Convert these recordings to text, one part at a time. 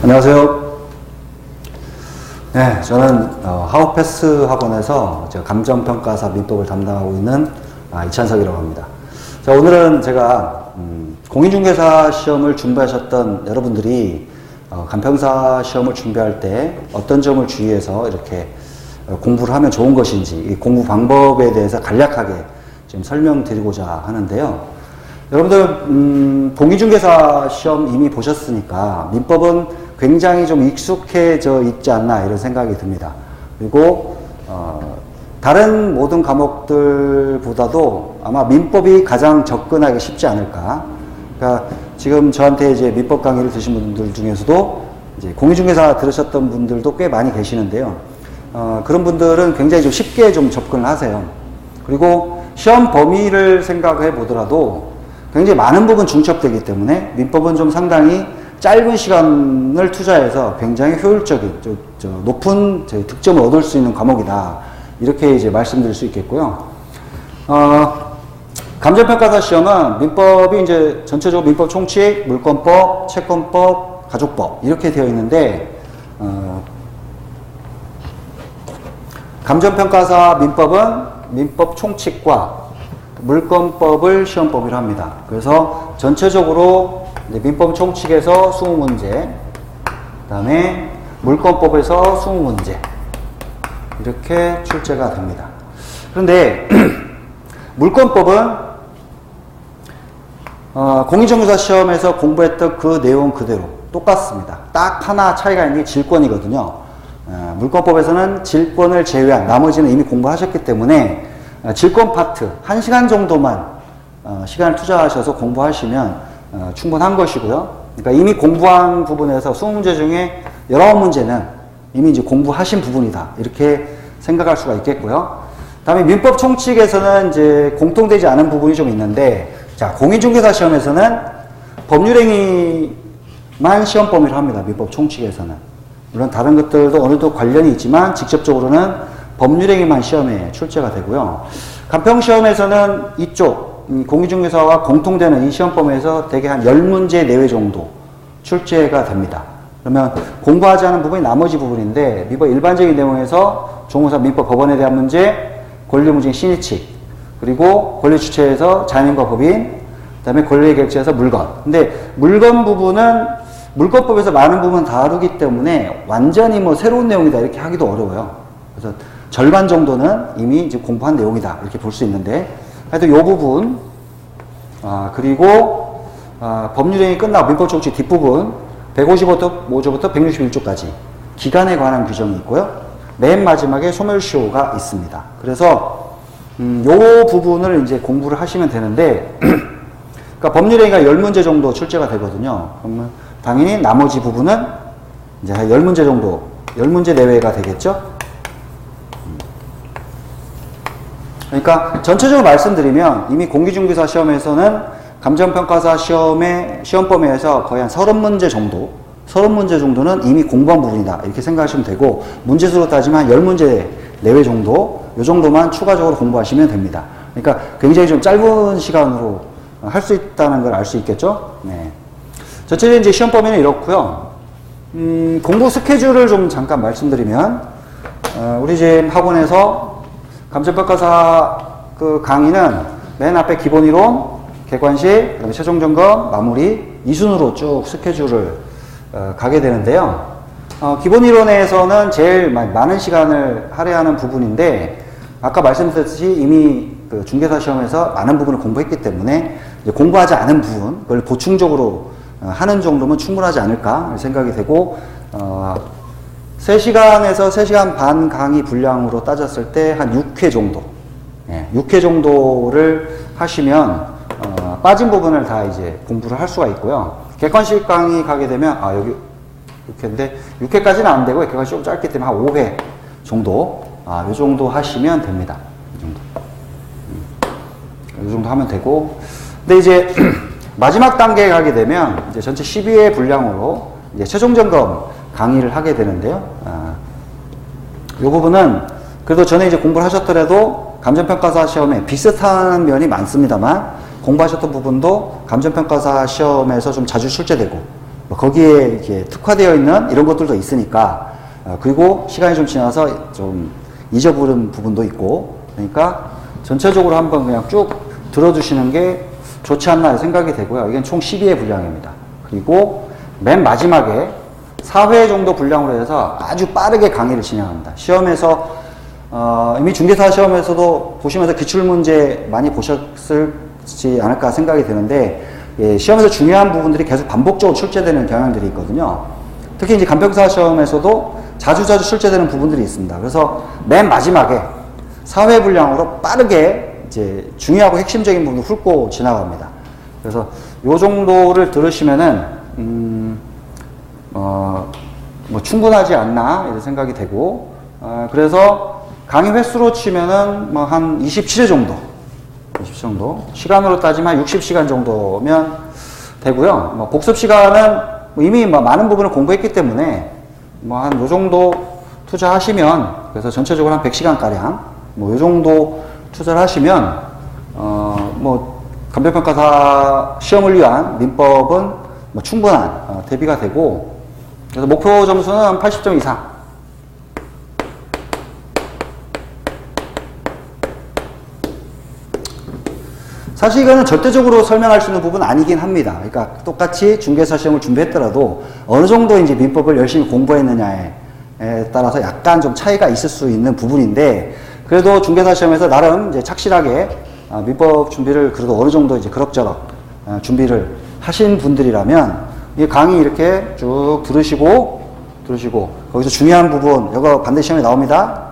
안녕하세요. 네, 저는 하우패스 학원에서 감정평가사 민법을 담당하고 있는 이찬석이라고 합니다. 자, 오늘은 제가 공인중개사 시험을 준비하셨던 여러분들이 간평사 시험을 준비할 때 어떤 점을 주의해서 이렇게 공부를 하면 좋은 것인지, 이 공부 방법에 대해서 간략하게 좀 설명드리고자 하는데요. 여러분들 공인중개사 시험 이미 보셨으니까 민법은 굉장히 좀 익숙해져 있지 않나 이런 생각이 듭니다. 그리고 다른 모든 과목들보다도 아마 민법이 가장 접근하기 쉽지 않을까. 그러니까 지금 저한테 이제 민법 강의를 들으신 분들 중에서도 이제 공인중개사 들으셨던 분들도 꽤 많이 계시는데요. 그런 분들은 굉장히 좀 쉽게 좀 접근을 하세요. 그리고 시험 범위를 생각해 보더라도 굉장히 많은 부분 중첩되기 때문에 민법은 좀 상당히 짧은 시간을 투자해서 굉장히 효율적인, 높은 득점을 얻을 수 있는 과목이다. 이렇게 이제 말씀드릴 수 있겠고요. 감정평가사 시험은 민법이 이제 전체적으로 민법 총칙, 물권법, 채권법, 가족법 이렇게 되어 있는데, 감정평가사 민법은 민법 총칙과 물권법을 시험 범위로 합니다. 그래서 전체적으로 민법 총칙에서 20문제, 그 다음에 물권법에서 20문제 이렇게 출제가 됩니다. 그런데 물권법은 공인중개사 시험에서 공부했던 그 내용 그대로 똑같습니다. 딱 하나 차이가 있는 게 질권이거든요. 물권법에서는 질권을 제외한 나머지는 이미 공부하셨기 때문에 질권 파트 1시간 정도만 시간을 투자하셔서 공부하시면 충분한 것이고요. 그러니까 이미 공부한 부분에서 20문제 중에 19문제는 이미 이제 공부하신 부분이다. 이렇게 생각할 수가 있겠고요. 다음에 민법 총칙에서는 이제 공통되지 않은 부분이 좀 있는데, 자, 공인중개사 시험에서는 법률행위만 시험 범위로 합니다. 민법 총칙에서는. 물론 다른 것들도 어느 정도 관련이 있지만 직접적으로는 법률행위만 시험에 출제가 되고요. 간평시험에서는 이쪽 공인중개사와 공통되는 이 시험 범위에서 대개 한 10문제 내외 정도 출제가 됩니다. 그러면 공부하지 않은 부분이 나머지 부분인데, 민법 일반적인 내용에서 종무사 민법 법원에 대한 문제, 권리무증 신의칙, 그리고 권리주체에서 자연인과 법인, 그 다음에 권리의 객체에서 물건. 근데 물건 부분은 물권법에서 많은 부분 다루기 때문에 완전히 뭐 새로운 내용이다 이렇게 하기도 어려워요. 그래서 절반 정도는 이미 이제 공부한 내용이다 이렇게 볼 수 있는데, 하여튼 요 부분, 그리고 법률행위 끝나고 민법 총칙 뒷부분 155조부터 161조까지 기간에 관한 규정이 있고요. 맨 마지막에 소멸시효가 있습니다. 그래서 요 부분을 이제 공부를 하시면 되는데, 그러니까 법률행위가 10문제 정도 출제가 되거든요. 그러면 당연히 나머지 부분은 이제 한 10문제 정도, 10문제 내외가 되겠죠? 그러니까 전체적으로 말씀드리면 이미 공기중개사 시험에서는 감정평가사 시험의 시험 범위에서 거의 한 30문제 정도, 30문제 정도는 이미 공부한 부분이다 이렇게 생각하시면 되고, 문제수로 따지면 한 10문제 내외 정도, 이 정도만 추가적으로 공부하시면 됩니다. 그러니까 굉장히 좀 짧은 시간으로 할 수 있다는 걸 알 수 있겠죠? 네. 전체적인 이제 시험 범위는 이렇고요. 공부 스케줄을 좀 잠깐 말씀드리면, 우리 지금 학원에서 감정평가사 그 강의는 맨 앞에 기본이론, 객관식, 그다음에 최종점검, 마무리 이 순으로 쭉 스케줄을 가게 되는데요. 기본이론에서는 제일 많은 시간을 할애하는 부분인데, 아까 말씀드렸듯이 이미 그 중개사 시험에서 많은 부분을 공부했기 때문에 이제 공부하지 않은 부분, 그걸 보충적으로 하는 정도면 충분하지 않을까 생각이 되고, 3시간에서 3시간 반 강의 분량으로 따졌을 때 한 6회 정도, 6회 정도를 하시면 빠진 부분을 다 이제 공부를 할 수가 있고요. 객관식 강의 가게 되면 여기 6회인데 6회까지는 안 되고 객관식 좀 짧기 때문에 한 5회 정도, 이 정도 하시면 됩니다. 이 정도 하면 되고, 근데 이제 마지막 단계에 가게 되면 이제 전체 12회 분량으로 이제 최종 점검 강의를 하게 되는데요. 이 부분은 그래도 전에 이제 공부를 하셨더라도 감정평가사 시험에 비슷한 면이 많습니다만, 공부하셨던 부분도 감정평가사 시험에서 좀 자주 출제되고, 뭐 거기에 이렇게 특화되어 있는 이런 것들도 있으니까, 그리고 시간이 좀 지나서 좀 잊어버린 부분도 있고, 그러니까 전체적으로 한번 그냥 쭉 들어주시는 게 좋지 않나 생각이 되고요. 이건 총 12회 분량입니다. 그리고 맨 마지막에 4회 정도 분량으로 해서 아주 빠르게 강의를 진행합니다. 시험에서 이미 중개사 시험에서도 보시면서 기출문제 많이 보셨을지 않을까 생각이 드는데, 예, 시험에서 중요한 부분들이 계속 반복적으로 출제되는 경향들이 있거든요. 특히 이제 간평사 시험에서도 자주자주 출제되는 부분들이 있습니다. 그래서 맨 마지막에 4회 분량으로 빠르게 이제 중요하고 핵심적인 부분을 훑고 지나갑니다. 그래서 요 정도를 들으시면은, 뭐 충분하지 않나 이런 생각이 되고, 그래서 강의 횟수로 치면은 뭐 한 27회 정도, 20 정도, 시간으로 따지면 60시간 정도면 되고요. 뭐 복습 시간은 이미 뭐 많은 부분을 공부했기 때문에 뭐 한 요 정도 투자하시면, 그래서 전체적으로 한 100시간가량 뭐 요 정도 투자를 하시면, 뭐 간편평가사 시험을 위한 민법은 뭐 충분한 대비가 되고, 그래서 목표 점수는 80점 이상. 사실 이거는 절대적으로 설명할 수 있는 부분은 아니긴 합니다. 그러니까 똑같이 중개사 시험을 준비했더라도 어느 정도 이제 민법을 열심히 공부했느냐에 따라서 약간 좀 차이가 있을 수 있는 부분인데, 그래도 중개사 시험에서 나름 이제 착실하게 민법 준비를 그래도 어느 정도 이제 그럭저럭 준비를 하신 분들이라면, 이 강의 이렇게 쭉 들으시고 거기서 중요한 부분, 이거 반드시 시험에 나옵니다,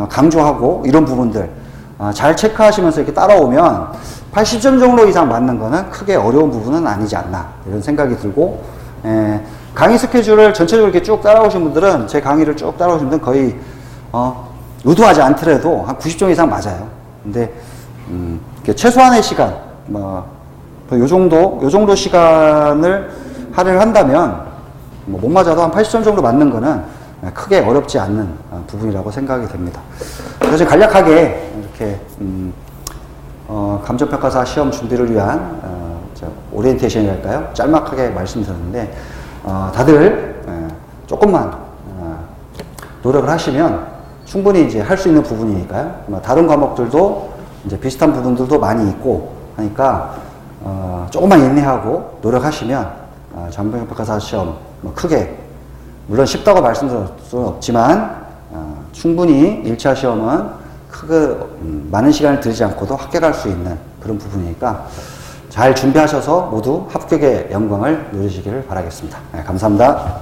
강조하고 이런 부분들 잘 체크하시면서 이렇게 따라오면 80점 정도 이상 맞는 거는 크게 어려운 부분은 아니지 않나 이런 생각이 들고, 강의 스케줄을 전체적으로 이렇게 쭉 따라오신 분들은, 제 강의를 쭉 따라오신 분들은 거의 의도하지 않더라도 한 90점 이상 맞아요. 근데 최소한의 시간, 요 정도 시간을 할애를 한다면 뭐 못 맞아도 한 80점 정도 맞는 거는 크게 어렵지 않는 부분이라고 생각이 됩니다. 그래서 간략하게 이렇게 감정평가사 시험 준비를 위한 오리엔테이션이랄까요? 짤막하게 말씀드렸는데, 다들 조금만 노력을 하시면 충분히 이제 할 수 있는 부분이니까요. 다른 과목들도 이제 비슷한 부분들도 많이 있고 하니까, 조금만 인내하고 노력하시면 감정평가사 시험 크게, 물론 쉽다고 말씀드릴 수는 없지만 충분히 1차 시험은 크게 많은 시간을 들이지 않고도 합격할 수 있는 그런 부분이니까 잘 준비하셔서 모두 합격의 영광을 누리시기를 바라겠습니다. 네, 감사합니다.